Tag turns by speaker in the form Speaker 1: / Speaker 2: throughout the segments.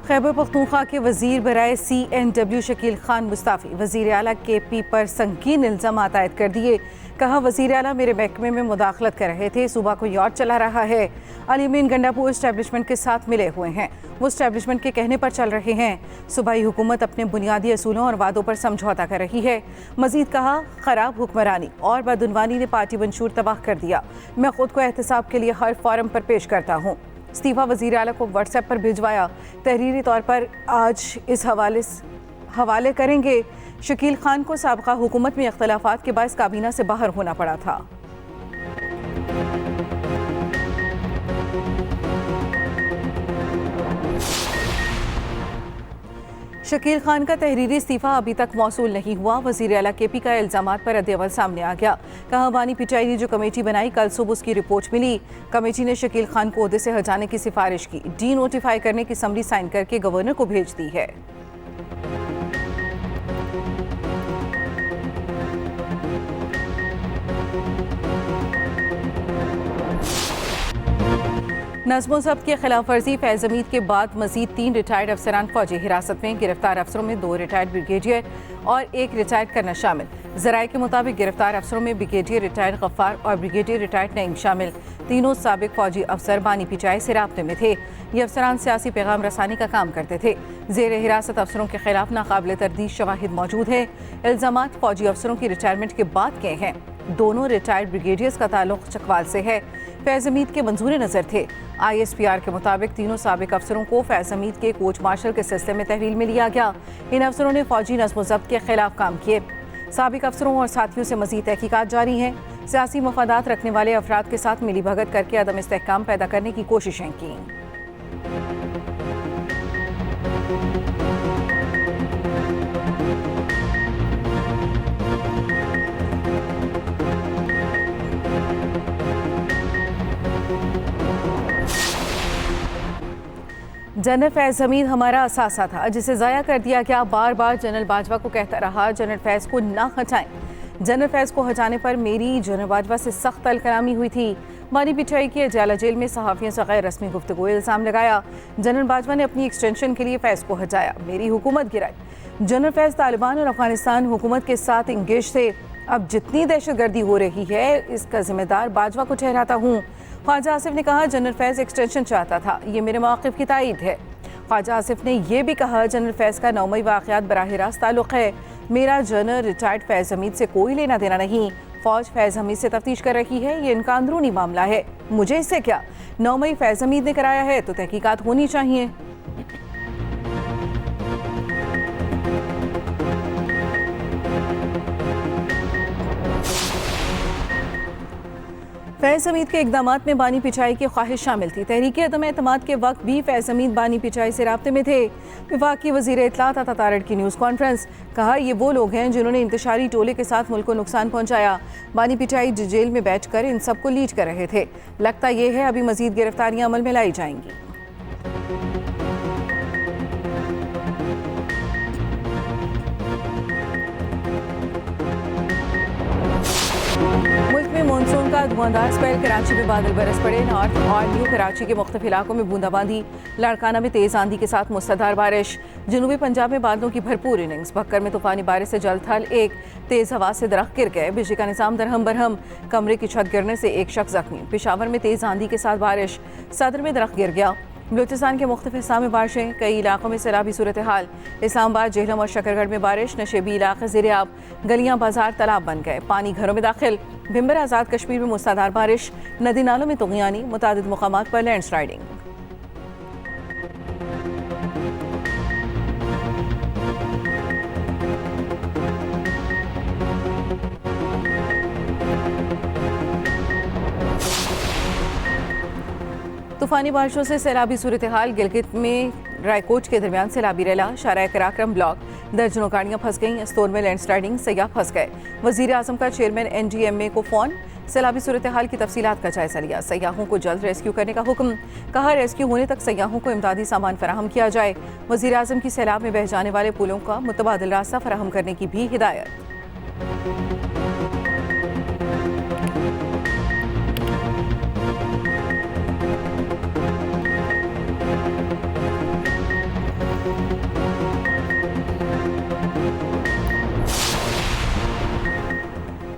Speaker 1: खैबर पख्तूनख्वा के वजीर बराए CNW शकील खान मुस्ताफ़ी वजीर आला KP पर संगीन इल्ज़ाम आयद कर दिए। कहा, वजीर आला मेरे महकमे में मुदाखलत कर रहे थे, सूबा कोई और चला रहा है। अलीमीन गंडापुर इस्टेब्लिशमेंट के साथ मिले हुए हैं, वो इस्टेब्लिशमेंट के कहने पर चल रहे हैं। सूबाई हुकूमत अपने बुनियादी असूलों और वादों पर समझौता कर रही है। मजीद कहा, खराब हुक्मरानी और बदउनवानी ने पार्टी मंशूर तबाह कर दिया। मैं खुद को एहतसाब के लिए हर फॉरम पर पेश करता हूँ। इस्तीफ़ा वज़ीर आला को व्हाट्सएप पर भिजवाया। तहरीरी तौर पर आज इस हवाले करेंगे। शकील खान को साबका हुकूमत में इख्तलाफात के बायस काबीना से बाहर होना पड़ा था। शकील खान का तहरीरी इस्तीफ़ा अभी तक मौसूल नहीं हुआ। वज़ीर आला KP का इल्ज़ामात पर रद्द-ए-अमल सामने आ गया। कहा, बानी पिचाई ने जो कमेटी बनाई, कल सुबह उसकी रिपोर्ट मिली। कमेटी ने शकील खान को ओहदे से हटाने की सिफारिश की, डी नोटिफाई करने की समरी साइन करके गवर्नर को भेज दी है। नज़्म ज़ब्त की खिलाफ वर्जी फैज़ हमीद के बाद मजीद 3 रिटायर्ड अफसरान फौजी हिरासत में। गिरफ्तार अफसरों में 2 रिटायर्ड ब्रिगेडियर और 1 रिटायर्ड करनल शामिल। ज़राए के मुताबिक गिरफ्तार अफसरों में ब्रिगेडियर रिटायर्ड गफ्फार और ब्रिगेडियर रिटायर्ड नईम शामिल। तीनों साबिक फौजी अफसर बानी पिचाई से राब्ते में थे। ये अफसरान सियासी पैगाम रसानी का काम करते थे। ज़ेर हिरासत अफसरों के खिलाफ नाकाबिल तरदीद शवाहिद मौजूद है। इल्ज़ामात फौजी अफसरों की रिटायरमेंट के बाद के हैं। दोनों रिटायर्ड ब्रिगेडियर्स का ताल्लुक चकवाल से है। फैज़ हमीद के मंजूर नज़र थे। ISPR के मुताबिक तीनों साबिक अफसरों को फैज़ हमीद के कोच मार्शल के सिलसिले में तहवील में लिया गया। इन अफसरों ने फौजी नज़्म ज़ब्त के खिलाफ काम किए। साबिक अफसरों और साथियों से मज़ीद तहकीकात जारी हैं। सियासी मफादात रखने वाले अफराद के साथ मिली भगत करके अदम इस्तेहकाम पैदा करने की कोशिशें की। जनरल फैज़ हमीद हमारा असासा था, जिसे ज़ाया कर दिया गया। बार बार जनरल बाजवा को कहता रहा, जनरल फैज़ को ना हटाएं। जनरल फैज़ को हटाने पर मेरी जनरल बाजवा से सख्त अलकलामी हुई थी। बानी पिचाई की अजाला जेल में सहाफ़ियों से गैर रस्मी गुफ्तगू इल्ज़ाम लगाया। जनरल बाजवा ने अपनी एक्सटेंशन के लिए फैज़ को हटाया, मेरी हुकूमत गिराई। जनरल फैज़ तालिबान और अफगानिस्तान हुकूमत के साथ इंगेज थे। अब जितनी दहशतगर्दी हो रही है, इसका जिम्मेदार बाजवा को ठहराता हूँ। ख्वाजा आसिफ ने कहा, जनरल फैज़ एक्सटेंशन चाहता था, ये मेरे मौक़िफ़ की तायद है। ख्वाजा आसिफ ने यह भी कहा, जनरल फैज़ का 9 मई वाक़यात बराह रास्त ताल्लुक़ है। मेरा जनरल रिटायर्ड फैज़ हमीद से कोई लेना देना नहीं। फ़ौज फैज़ हमीद से तफ्तीश कर रही है, ये इनका अंदरूनी मामला है, मुझे इससे क्या। 9 मई फैज़ हमीद ने कराया है तो तहकीकात होनी चाहिए। फैज़ हमीद के इक़दामात में बानी पिचाई की ख्वाहिश शामिल थी। तहरीक अदम एतमाद के वक्त भी फैज़ हमीद बानी पिचाई से राब्ते में थे। वफाकी वज़ीर इत्तलात अता तारड़ की न्यूज़ कॉन्फ्रेंस। कहा, ये वो लोग हैं जिन्होंने इंतशारी टोले के साथ मुल्क को नुकसान पहुँचाया। बानी पिचाई जेल में बैठ कर इन सबको लीड कर रहे थे। लगता यह है अभी मज़ीद गिरफ्तारियाँ अमल में लाई जाएंगी। मुल्क में मानसून का धुआंधार स्पेल। कराची में बादल बरस पड़े। नॉर्थ और न्यू कराची के मुख्तलिफ इलाकों में बूंदाबांदी। लाड़काना में तेज़ आंधी के साथ मुसलधार बारिश। जनूबी पंजाब में बादलों की भरपूर इनिंग्स। भक्कर में तूफानी बारिश से जल थल। एक तेज़ हवा से दरख्त गिर गए। बिजली का निज़ाम दरहम बरहम। कमरे की छत गिरने से एक शख्स जख्मी। पेशावर में तेज़ आंधी के साथ बारिश। सदर में दरख्त गिर गया। बलूचिस्तान के मुख्तलिफ हिस्सा में बारिशें। कई इलाकों में सैलाबी सूरत हाल। इस्लामाबाद, जेहलम और शकरगढ़ में बारिश। नशेबी इलाके ज़ेर-ए-आब। गलियां बाजार तालाब बन गए। पानी घरों में दाखिल। भिम्बर आज़ाद कश्मीर में मूसलाधार बारिश। नदी नालों में तुग़यानी। मुतादिद मुकामात पर लैंडस्लाइडिंग। तूफानी बारिशों से सैलाबी सूरत हाल। गिलगित में रायकोट के दरमियान सैलाबी रैला। शारा कराक्रम ब्लॉक। दर्जनों गाड़ियां फंस गईं। अस्तोर में लैंडस्लाइडिंग। सयाह फंस गए। वज़ीर आज़म का चेयरमैन NDMA को फ़ोन। सैलाबी सूरत हाल की तफसीलात का जायजा लिया। सयाहों को जल्द रेस्क्यू करने का हुक्म। कहा, रेस्क्यू होने तक सयाहों को इमदादी सामान फराहम किया जाए। वज़ीर आज़म की सैलाब में बह जाने वाले पुलों का मुतबादिल रास्ता फराहम करने की भी हिदायत।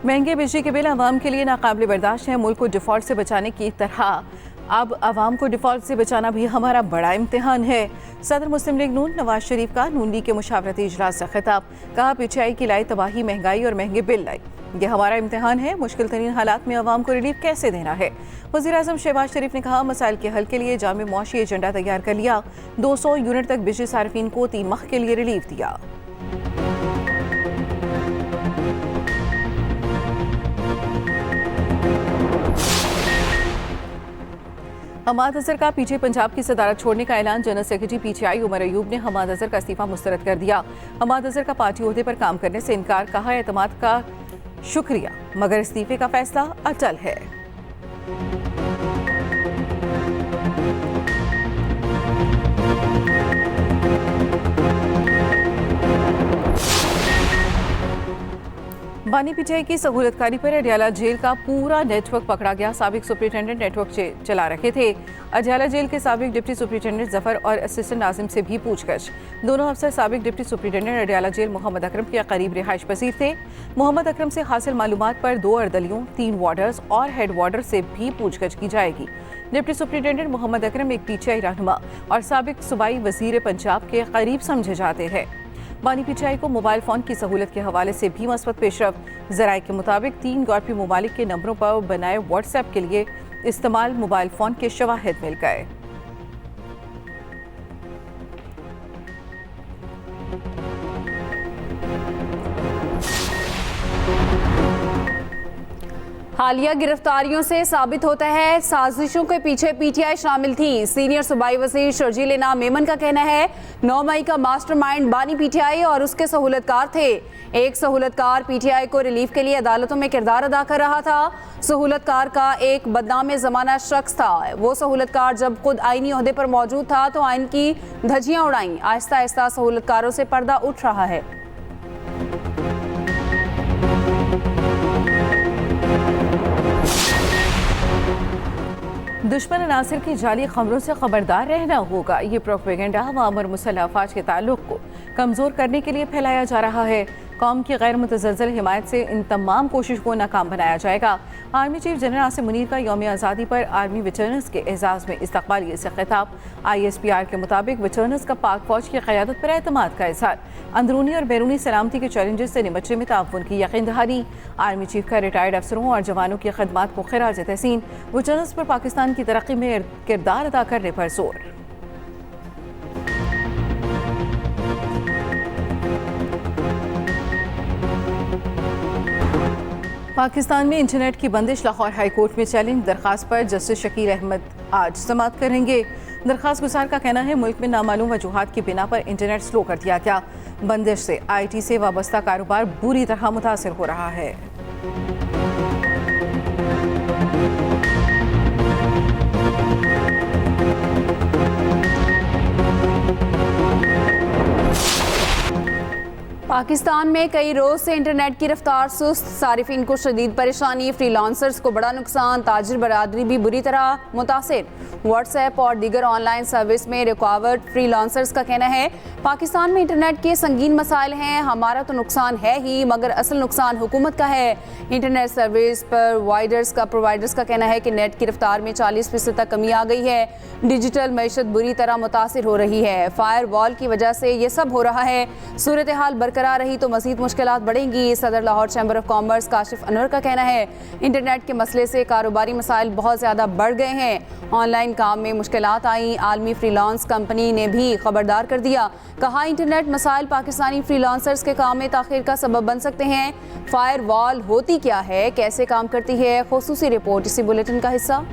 Speaker 1: महंगे बिजली के बिल आवाम के लिए नाकाबिल बर्दाश्त है। मुल्क को डिफॉल्ट से बचाने की तरह अब आवाम को डिफॉल्ट से बचाना भी हमारा बड़ा इम्तिहान है। सदर मुस्लिम लीग नून नवाज शरीफ का नून लीग के मुशावरती इजलास से खिताब। कहा पीटीआई की लाई तबाही, महंगाई और महंगे बिल लाई, ये हमारा इम्तिहान है। मुश्किल तरीन हालात में आवाम को रिलीफ कैसे देना है। वज़ीर-ए-आज़म शहबाज शरीफ ने कहा मसाइल के हल के लिए जामे मुआशी एजेंडा तैयार कर लिया। 200 यूनिट तक बिजली सार्फिन को 3 माह के लिए रिलीफ दिया। हमाद अजहर का पीछे पंजाब की सदारत छोड़ने का ऐलान। General secretary PTI Umar Ayub ने हमाद अजहर का इस्तीफा मुस्तरद कर दिया। हमाद अजहर का पार्टी ओहदे पर काम करने से इनकार। कहा एतमाद का शुक्रिया मगर इस्तीफे का फैसला अटल है। बानी पीटीआई की सहूलतकारी पर अडियाला जेल का पूरा नेटवर्क पकड़ा गया। साबिक सुपरिटेंडेंट नेटवर्क चला रखे थे। अडियाला जेल के साबिक डिप्टी सुपरिटेंडेंट जफर और असिस्टेंट नाजिम से भी पूछताछ। दोनों अफसर साबिक deputy superintendent Adiala jail Mohammad Akram के करीब रिहाइश पसीर थे। मोहम्मद अकरम से हासिल मालूमात पर 2 अर्दलियों, 3 वार्डर्स और हेड वार्डर से भी पूछताछ की जाएगी। डिप्टी सुपरिटेंडेंट मोहम्मद अकरम एक पीटीआई रहनुमा और साबिक सूबाई वजीर पंजाब के करीब समझे जाते हैं। बानी पीटीआई को मोबाइल फ़ोन की सहूलत के हवाले से भी मस्बत पेशरफ्त। ज़राए के मुताबिक 3 यूरोपीय ममालिक के नंबरों पर बनाए व्हाट्सएप के लिए इस्तेमाल मोबाइल फ़ोन के शवाहिद मिल गए।
Speaker 2: हालिया गिरफ्तारियों से साबित होता है साजिशों के पीछे पीटीआई शामिल थी। सीनियर सूबाई वज़ीर शर्जील इनाम मेमन का कहना है 9 मई का मास्टरमाइंड बानी पीटीआई और उसके सहूलतकार थे। एक सहूलतकार पीटीआई को रिलीफ के लिए अदालतों में किरदार अदा कर रहा था। सहूलतकार का एक बदनाम ज़माना शख्स था। वो सहूलतकार जब खुद आईनी ओहदे पर मौजूद था तो आइन की धज्जियाँ उड़ाईं। आहिस्ता आहिस्ता सहूलतकारों से पर्दा उठ रहा है।
Speaker 1: दुश्मन अनासिर की जाली खबरों से खबरदार रहना होगा। ये प्रोपेगेंडा अवाम और मुसल्लह अफवाज के ताल्लुक को कमज़ोर करने के लिए फैलाया जा रहा है। कौम की गैर मुतज़लज़ल हिमायत से इन तमाम कोशिश को नाकाम बनाया जाएगा। Army chief general Asim Munir का यौम आज़ादी पर आर्मी वेटरन्स के एजाज़ में इस्तक़बालियत से खिताब। ISPR के मुताबिक वेटरन्स का पाक फौज की क़यादत पर एतमाद का इज़हार। अंदरूनी और बैरूनी सलामती के चैलेंजेस से निपटने में ताउन की यकीन दहानी। आर्मी चीफ का रिटायर्ड अफसरों और जवानों की खदमात को खिराज तहसीन। वेटरन्स पर पाकिस्तान की तरक्की में किरदार अदा करने पर जोर। पाकिस्तान में इंटरनेट की बंदिश। लाहौर हाई कोर्ट में चैलेंज दरखास्त पर जस्टिस शकील अहमद आज समाअत करेंगे। दरखास्त गुजार का कहना है मुल्क में नामालूम वजूहात की बिना पर इंटरनेट स्लो कर दिया गया। बंदिश से IT से वाबस्ता कारोबार बुरी तरह मुतासिर हो रहा है।
Speaker 2: पाकिस्तान में कई रोज से इंटरनेट की रफ्तार सुस्त। सारिफिन को शदीद परेशानी, फ्रीलांसर्स को बड़ा नुकसान, ताजिर बरादरी भी बुरी तरह मुतासिर। व्हाट्सएप और दीगर ऑनलाइन सर्विस में रुकावट। फ्रीलांसर्स का कहना है पाकिस्तान में इंटरनेट के संगीन मसाइल हैं। हमारा तो नुकसान है ही मगर असल नुकसान हुकूमत का है। इंटरनेट सर्विस प्रोवाइडर्स का कहना है कि नेट की रफ्तार में 40% तक कमी आ गई है। डिजिटल मैशत बुरी तरह मुतासिर हो रही है। फायर वॉल की वजह से ये सब हो रहा है। सूरत हाल बरकरार रही तो मज़ीद मुश्किलात बढ़ेंगी। सदर Lahore chamber of commerce Kashif Anwar का कहना है इंटरनेट के मसले से कारोबारी मसाइल बहुत ज़्यादा बढ़ गए हैं। ऑनलाइन काम में मुश्किलात आई। आलमी फ्रीलांस कंपनी ने भी खबरदार कर दिया। कहा इंटरनेट मसाइल पाकिस्तानी फ्रीलांसर्स के काम में ताख़ीर का सबब बन सकते हैं। फायर वॉल होती क्या है, कैसे काम करती है, खुसूसी रिपोर्ट इसी बुलेटिन का हिस्सा।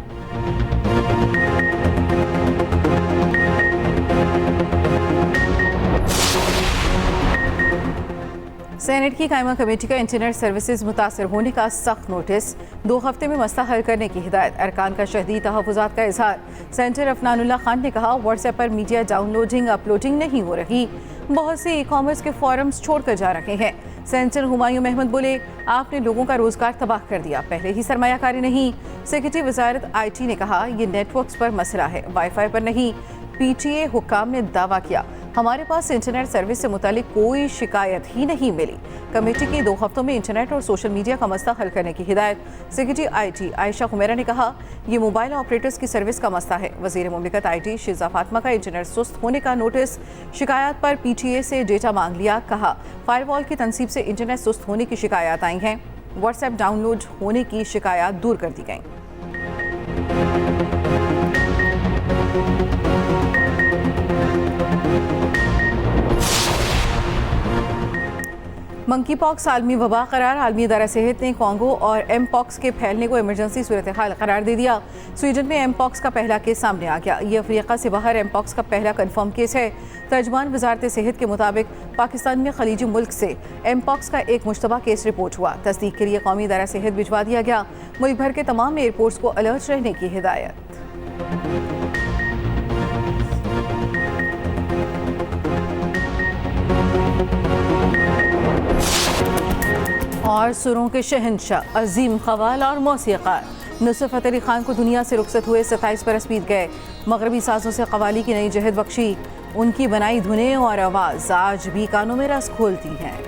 Speaker 1: सेनेट की कायमा कमेटी का इंटरनेट सर्विसेज मुतासर होने का सख्त नोटिस। 2 हफ्ते में मसला हल करने की हिदायत। अरकान का शदीद तहफ़्फ़ुज़ात का इजहार। सेंटर अफनानुल्लाह खान ने कहा व्हाट्सएप पर मीडिया डाउनलोडिंग अपलोडिंग नहीं हो रही। बहुत से ई-कॉमर्स के फॉरम्स छोड़कर जा रहे हैं। सेंटर हुमायूं अहमद बोले आपने लोगों का रोजगार तबाह कर दिया, पहले ही सरमायाकारी नहीं। सेक्रेटरी वजारत IT ने कहा यह नेटवर्क्स पर मसला है, वाईफाई पर नहीं। PTA हुक्काम ने दावा किया हमारे पास इंटरनेट सर्विस से मुतालिक कोई शिकायत ही नहीं मिली। कमेटी की 2 हफ्तों में इंटरनेट और सोशल मीडिया का मसला हल करने की हिदायत। सेक्रेटरी IT आयशा खुमेरा ने कहा, ये मोबाइल ऑपरेटर्स की सर्विस का मसला है। वज़ीर मुमलिकत IT शिजा फातिमा का इंटरनेट सुस्त होने का नोटिस। शिकायत पर PTA से डेटा मांग लिया। कहा, फायरवॉल की तनसीब से इंटरनेट सुस्त होने की शिकायत आई हैं। व्हाट्सएप डाउनलोड होने की शिकायत दूर कर दी गई। मंकी पॉक्स आलमी वबा करार। आलमी इदारा सेहत ने कॉन्गो और एम पॉक्स के फैलने को इमरजेंसी सूरत हाल करार दे दिया। स्वीडन में एम पॉक्स का पहला केस सामने आ गया। ये अफ्रीका से बाहर एम पॉक्स का पहला कन्फर्म केस है। तर्जमान वजारत सेहत के मुताबिक पाकिस्तान में खलीजी मुल्क से एम पॉक्स का एक मुश्तबा केस रिपोर्ट हुआ। तस्दीक के लिए कौमी इदारा सेहत भिजवा दिया गया। मुल्क भर के तमाम एयरपोर्ट्स को अलर्ट रहने की हिदायत। और सुरों के शहंशाह, अजीम क़व्वाल और मौसीक़ार नुसरत फ़तेह अली खान को दुनिया से रुखसत हुए 27 बरस बीत गए। मगरबी साज़ों से क़व्वाली की नई जहद बख्शी। उनकी बनाई धुनें और आवाज़ आज भी कानों में रस खोलती हैं।